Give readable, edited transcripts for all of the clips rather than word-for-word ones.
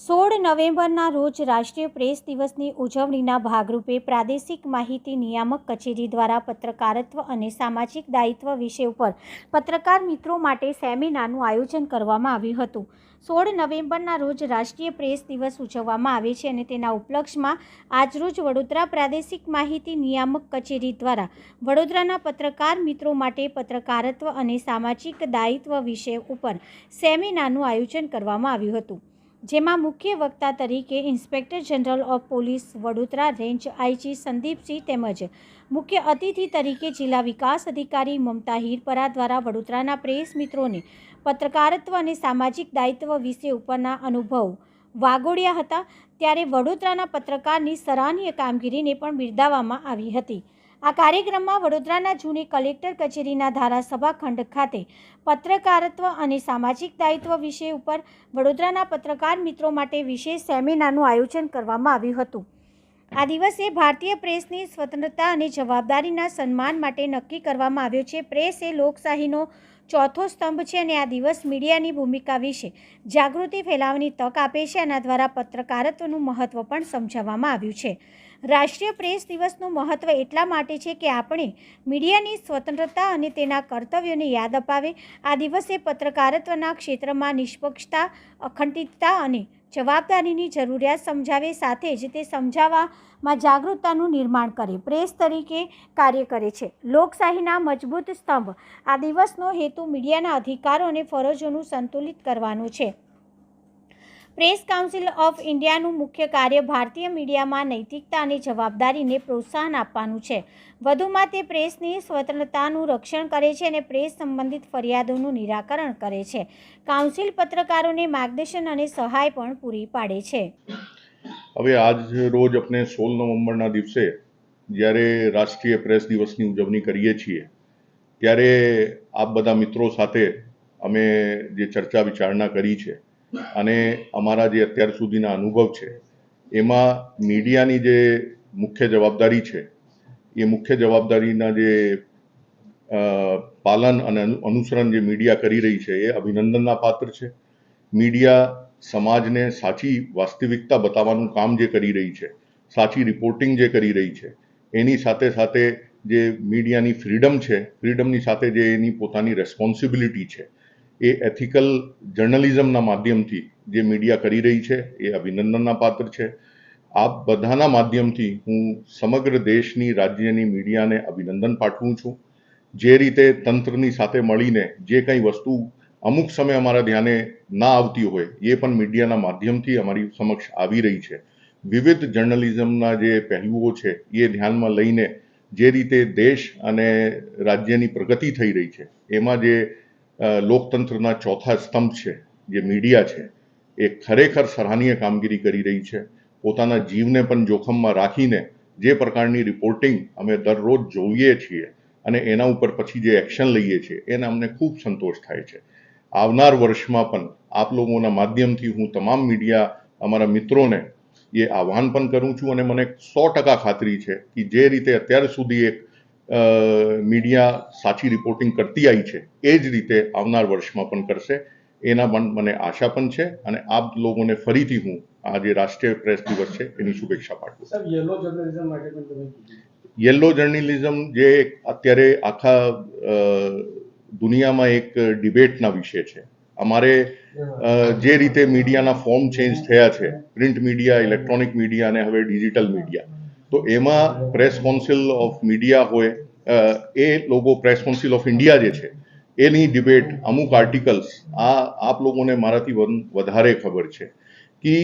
16 નવેમ્બરના રોજ રાષ્ટ્રીય પ્રેસ દિવસની ઉજવણીના ભાગરૂપે પ્રાદેશિક માહિતી નિયામક કચેરી દ્વારા પત્રકારત્વ અને સામાજિક દાયિત્વ વિષય ઉપર પત્રકાર મિત્રો માટે સેમિનારનું આયોજન કરવામાં આવ્યું હતું। 16 નવેમ્બરના રોજ રાષ્ટ્રીય પ્રેસ દિવસ ઉજવવામાં આવે છે અને તેના ઉપલક્ષમાં આજરોજ વડોદરા પ્રાદેશિક માહિતી નિયામક કચેરી દ્વારા વડોદરાના પત્રકાર મિત્રો માટે પત્રકારત્વ અને સામાજિક દાયિત્વ વિષય ઉપર સેમિનારનું આયોજન કરવામાં આવ્યું હતું, જેમાં મુખ્ય વક્તા તરીકે inspector general of police Vadodara range IG Sandipsinh તેમજ મુખ્ય અતિથિ તરીકે જિલ્લા વિકાસ અધિકારી મમતા હીરપરા દ્વારા વડોદરાના પ્રેસ મિત્રોને પત્રકારત્વ અને સામાજિક દાયિત્વ વિષય ઉપરના અનુભવ વાગોડ્યા હતા। ત્યારે વડોદરાના પત્રકારની સરાહનીય કામગીરીને પણ બિરદાવવામાં આવી હતી। આ કાર્યક્રમમાં વડોદરાના જૂની કલેક્ટર કચેરીના ધારાસભા ખંડ ખાતે પત્રકારત્વ અને સામાજિક દાયિત્વ વિષય ઉપર વડોદરાના પત્રકાર મિત્રો માટે વિશેષ સેમિનારનું આયોજન કરવામાં આવ્યું હતું। આ દિવસે ભારતીય પ્રેસની સ્વતંત્રતા અને જવાબદારીના સન્માન માટે નક્કી કરવામાં આવ્યો છે। પ્રેસ એ લોકશાહીનો ચોથો સ્તંભ છે અને આ દિવસ મીડિયાની ભૂમિકા વિશે જાગૃતિ ફેલાવવાની તક આપે છે। આના દ્વારા પત્રકારત્વનું મહત્ત્વ પણ સમજાવવામાં આવ્યું છે। રાષ્ટ્રીય પ્રેસ દિવસનું મહત્ત્વ એટલા માટે છે કે આપણે મીડિયાની સ્વતંત્રતા અને તેના કર્તવ્યોને યાદ અપાવે। આ દિવસે પત્રકારત્વના ક્ષેત્રમાં નિષ્પક્ષતા, અખંડિતતા અને જવાબદારીની જરૂરિયાત સમજાવે, સાથે જ તે સમજાવવામાં જાગૃતતાનું નિર્માણ કરે, પ્રેસ તરીકે કાર્ય કરે છે, લોકશાહીના મજબૂત સ્તંભ। આ દિવસનો હેતુ મીડિયાના અધિકારો અને ફરજોનું સંતુલિત કરવાનો છે। પ્રેસ કાઉન્સિલ ઓફ ઇન્ડિયાનું મુખ્ય કાર્ય ભારતીય મીડિયામાં નૈતિકતા અને જવાબદારીને પ્રોત્સાહન આપવાનું છે। વધુમાં તે પ્રેસની સ્વતંત્રતાનું રક્ષણ કરે છે અને પ્રેસ સંબંધિત ફરિયાદોનું નિરાકરણ કરે છે। કાઉન્સિલ પત્રકારોને માર્ગદર્શન અને સહાય પણ પૂરી પાડે છે। હવે આજ રોજ આપણે 16 નવેમ્બરના દિવસે જ્યારે રાષ્ટ્રીય પ્રેસ દિવસની ઉજવણી કરીએ છીએ ત્યારે આપ બધા મિત્રો સાથે અમે જે ચર્ચા વિચારણા કરી છે અને અમારા જે અત્યાર સુધીના અનુભવ છે એમાં મીડિયાની જે મુખ્ય જવાબદારી છે એ મુખ્ય જવાબદારીના જે પાલન અને અનુસરણ જે મીડિયા કરી રહી છે એ અભિનંદનના પાત્ર છે। મીડિયા સમાજને સાચી વાસ્તવિકતા બતાવવાનું કામ જે કરી રહી છે, સાચી રિપોર્ટિંગ જે કરી રહી છે, એની સાથે સાથે જે મીડિયાની ફ્રીડમ છે, ફ્રીડમની સાથે જે એની પોતાની રેસ્પોન્સિબિલિટી છે, એ એથિકલ જર્નલિઝમના માધ્યમથી જે મીડિયા કરી રહી છે એ અભિનંદનના પાત્ર છે। આપ બધાના માધ્યમથી હું સમગ્ર દેશની રાજ્યની મીડિયાને અભિનંદન પાઠવું છું। જે રીતે તંત્રની સાથે મળીને જે કંઈ વસ્તુ અમુક સમય અમારા ધ્યાને ના આવતી હોય એ પણ મીડિયાના માધ્યમથી અમારી સમક્ષ આવી રહી છે। વિવિધ જર્નલિઝમના જે પહેલુઓ છે એ ધ્યાનમાં લઈને જે રીતે દેશ અને રાજ્યની પ્રગતિ થઈ રહી છે એમાં જે લોકતંત્રના ચોથા સ્તંભ છે જે મીડિયા છે એ ખરેખર સરાહનીય કામગીરી કરી રહી છે। પોતાના જીવને પણ જોખમમાં રાખીને જે પ્રકારની રિપોર્ટિંગ અમે દરરોજ જોઈએ છીએ અને એના ઉપર પછી જે એક્શન લઈએ છીએ એને અમને ખૂબ સંતોષ થાય છે। આવનાર વર્ષમાં પણ આપ લોકોના માધ્યમથી હું તમામ મીડિયા અમારા મિત્રોને એ આહ્વાન પણ કરું છું અને મને 100% ખાતરી છે કે જે રીતે અત્યાર સુધી એક મીડિયા સાચી રિપોર્ટિંગ કરતી આવી છે એ જ રીતે આવનાર વર્ષમાં પણ કરશે, એના પણ મને આશા પણ છે અને આપ લોકોને ફરીથી હું આ જે રાષ્ટ્રીય પ્રેસ દિવસ છે એની શુભેચ્છા પાઠવું છું। યલો જર્નલિઝમ માટે પણ તમે યલો જર્નલિઝમ જે અત્યારે આખા દુનિયામાં એક ડિબેટના વિષય છે। અમારે જે રીતે મીડિયાના ફોર્મ ચેન્જ થયા છે, પ્રિન્ટ મીડિયા, ઇલેક્ટ્રોનિક મીડિયા અને હવે ડિજિટલ મીડિયા, તો એમાં પ્રેસ કાઉન્સિલ ઓફ મીડિયા હોય એ લોકો પ્રેસ કાઉન્સિલ ઓફ ઇન્ડિયા જે છે એની ડિબેટ, અમુક આર્ટિકલ્સ આપ લોકોને મારાથી વધારે ખબર છે કે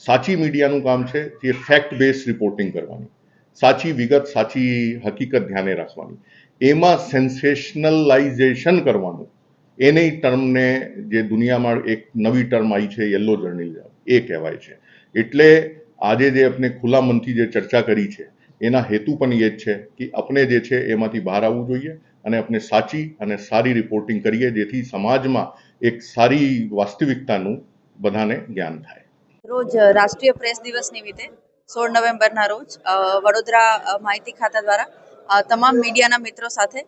સાચી મીડિયાનું કામ છે જે ફેક્ટ બેઝ રિપોર્ટિંગ કરવાની, સાચી વિગત, સાચી હકીકત ધ્યાને રાખવાની, એમાં સેન્સેશનલાઇઝેશન કરવાનું, એની ટર્મને જે દુનિયામાં એક નવી ટર્મ આવી છે યલો જર્નલિઝમ એ કહેવાય છે। એટલે આજે જે આપણે ખુલ્લા મનથી જે ચર્ચા કરી છે એના હેતુ પણ એ જ છે કે આપણે જે છે એમાંથી બહાર આવવું જોઈએ અને આપણે સાચી અને સારી રિપોર્ટિંગ કરીએ જેથી સમાજમાં એક સારી વાસ્તવિકતાનું બધાને જ્ઞાન થાય। રોજ રાષ્ટ્રીય પ્રેસ દિવસ નિમિત્તે 16 નવેમ્બરના રોજ વડોદરા માહિતી ખાતા દ્વારા તમામ મીડિયાના મિત્રો સાથે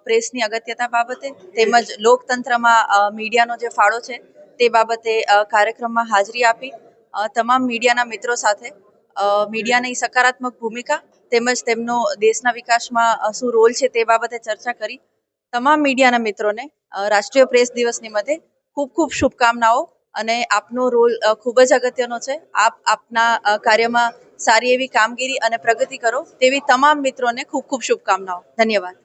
પ્રેસની અગત્યતા બાબતે તેમજ લોકતંત્રમાં મીડિયાનો જે ફાળો છે તે બાબતે કાર્યક્રમમાં હાજરી આપી તમામ મીડિયાના મિત્રો સાથે મીડિયાની સકારાત્મક ભૂમિકા તેમજ તેમનો દેશના વિકાસમાં શું રોલ છે તે બાબતે ચર્ચા કરી. તમામ મીડિયાના મિત્રોને રાષ્ટ્રીય પ્રેસ દિવસ નિમિત્તે ખૂબ ખૂબ શુભકામનાઓ અને આપનો રોલ ખૂબ જ અગત્યનો છે. આપ આપના કાર્યમાં સારી એવી કામગીરી અને પ્રગતિ કરો તેવી તમામ મિત્રોને ખૂબ ખૂબ શુભકામનાઓ. ધન્યવાદ.